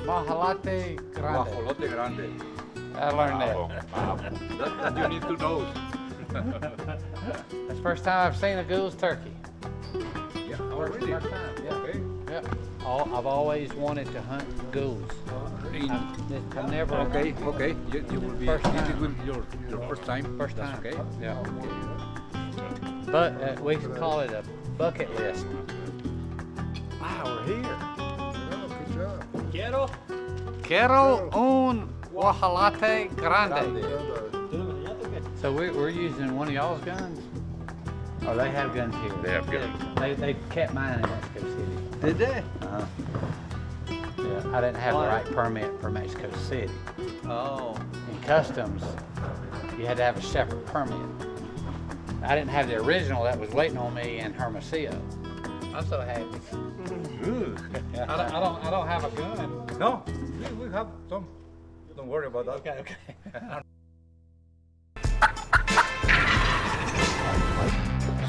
Guajolote grande. Guajolote grande. I learned that. That you need to know. That's the first time I've seen a Gould's turkey. Yeah, already. First time, yeah. Okay. Yep. I've always wanted to hunt Gould's. I've never. Okay. You will be. First This time. will be your first time. First That's time. okay. Yeah. But we call it a bucket list. Wow, we're here. Good job. Quiero un guajolote grande. So we're using one of y'all's guns? Oh, they have guns here. They have guns. They kept mine in Mexico City. Did they? Uh-huh. Yeah, I didn't have the right permit for Mexico City. Oh. In customs, you had to have a separate permit. I didn't have the original that was waiting on me in Hermosillo. I'm so happy. Good. I don't have a gun. No, we have some. Don't worry about that. Okay.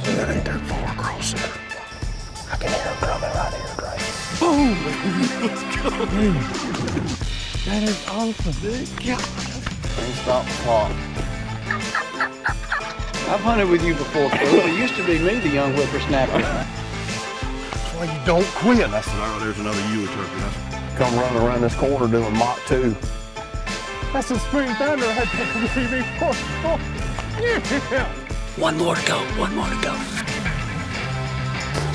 So that ain't that far across there. I can hear him coming right here, Greg. Boom! Let's go! That is awesome, dude. God. Don't stop the clock. I've hunted with you before, Phil. It used to be me, the young whippersnapper. That's why you don't quit. There's another Ewing turkey. Come running around this corner doing Mach 2. That's some spring thunder I had before. Yeah. One more to go.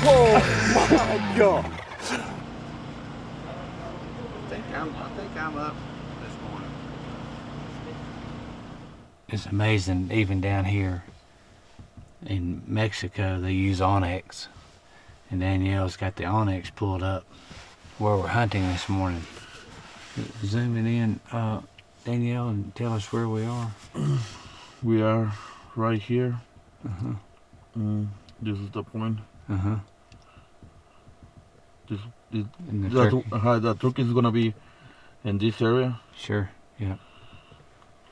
Oh my God. I think I'm up this morning. It's amazing, even down here in Mexico, they use onyx. And Danielle's got the onyx pulled up where we're hunting this morning. Zooming in, Danielle, and tell us where we are. We are right here. This is the point. Uh-huh. And the turkey. The turkey is gonna be in this area. Sure, yeah.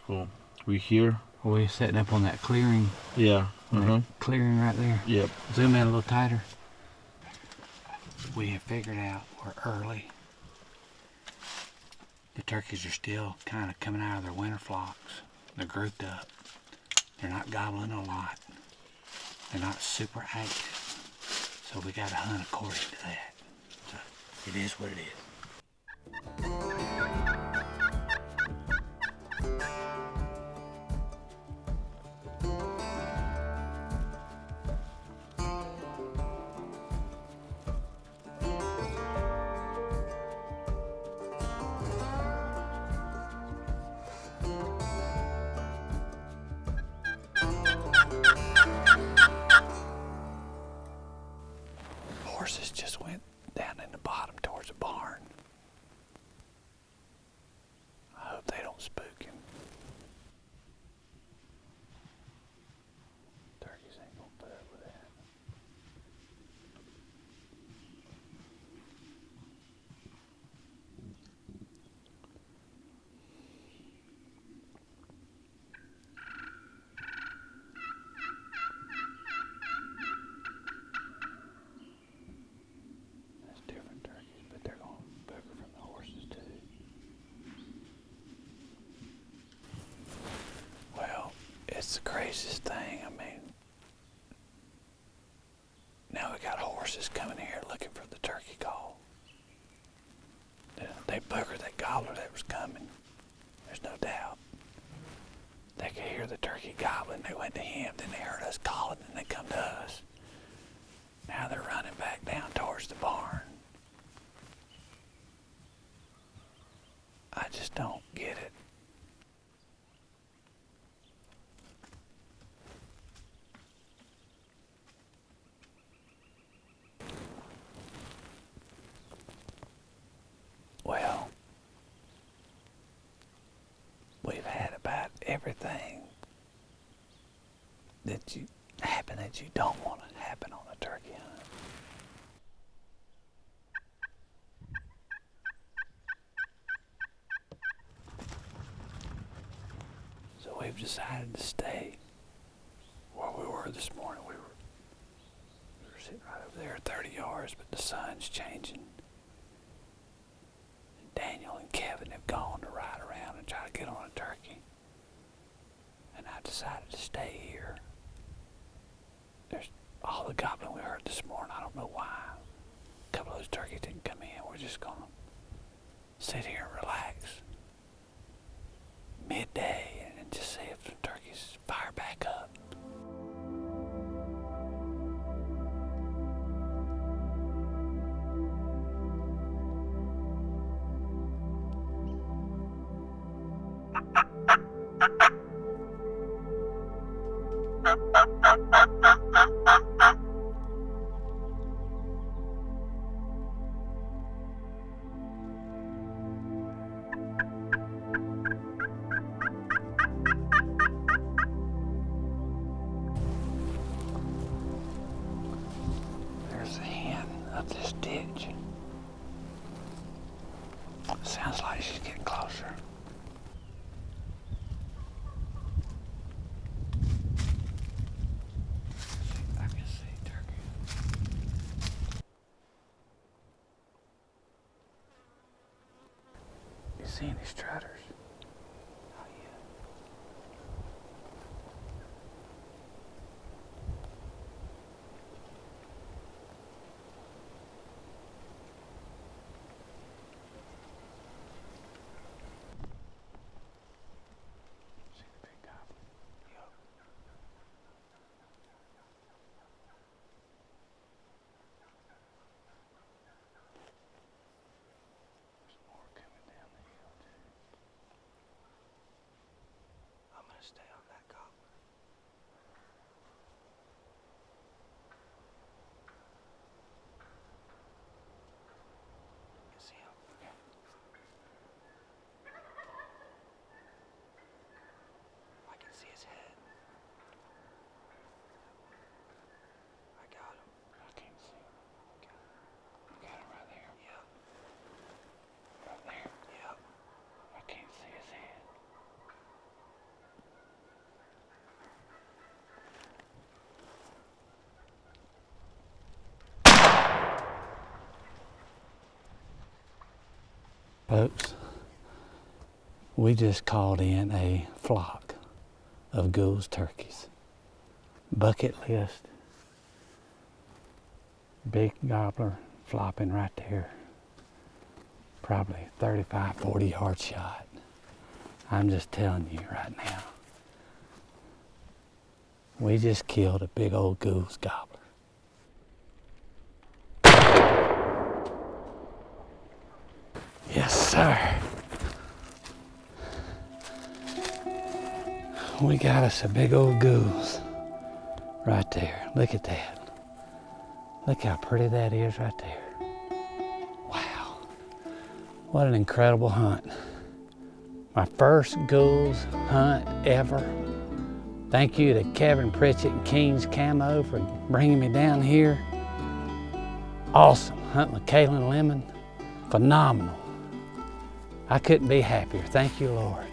So we here. We're setting up on that clearing. Yeah. That clearing right there. Yep. Zoom in a little tighter. We have figured out we're early. The turkeys are still kind of coming out of their winter flocks. They're grouped up. They're not gobbling a lot. They're not super active. So we got to hunt according to that. So it is what it is. Horses just went down in the bottom towards the barn. I hope they don't spook him. Turkeys ain't gonna put up with that. That's different turkeys, but they're gonna booger from the horses too. Well, it's the craziest thing. I mean, now we got horses coming here looking for the turkey call. They boogered that gobbler that was coming. There's no doubt. They could hear the turkey gobbling. They went to him. Then they heard us calling, and they come to us. Now they're running back down towards the barn. I just don't get it. Well, we've had about everything that you don't want to happen on a turkey hunt. So we've decided to stay where we were this morning. We were sitting right over there 30 yards, but the sun's changing. And Daniel and Kevin have gone to ride around and try to get on a turkey. And I decided to stay here. There's all the gobbling we heard this morning. I don't know why. A couple of those turkeys didn't come in. We're just going to sit here and relax. Midday and just see if the turkeys fire back up. There's a hen up this ditch. Sounds like she's getting closer. I can see turkey. You see any strutters? Oh yeah. See the big gobbler? Yup. There's more coming down the hill too. I'm gonna stay on that gobbler. You see him? Okay. I can see his head. I got him. I can't see him. Got him right there. Yep. Right there. Yep. I can't see his head. Folks, we just called in a flock of Gould's turkeys. Bucket list. Big gobbler flopping right there. Probably 35, 40 yard shot. I'm just telling you right now. We just killed a big old Gould's gobbler. Yes, sir. We got us a big old goose right there. Look at that. Look how pretty that is right there. Wow. What an incredible hunt. My first goose hunt ever. Thank you to Kevin Pritchett and King's Camo for bringing me down here. Awesome hunting with Kaylin Lemon. Phenomenal. I couldn't be happier. Thank you, Lord.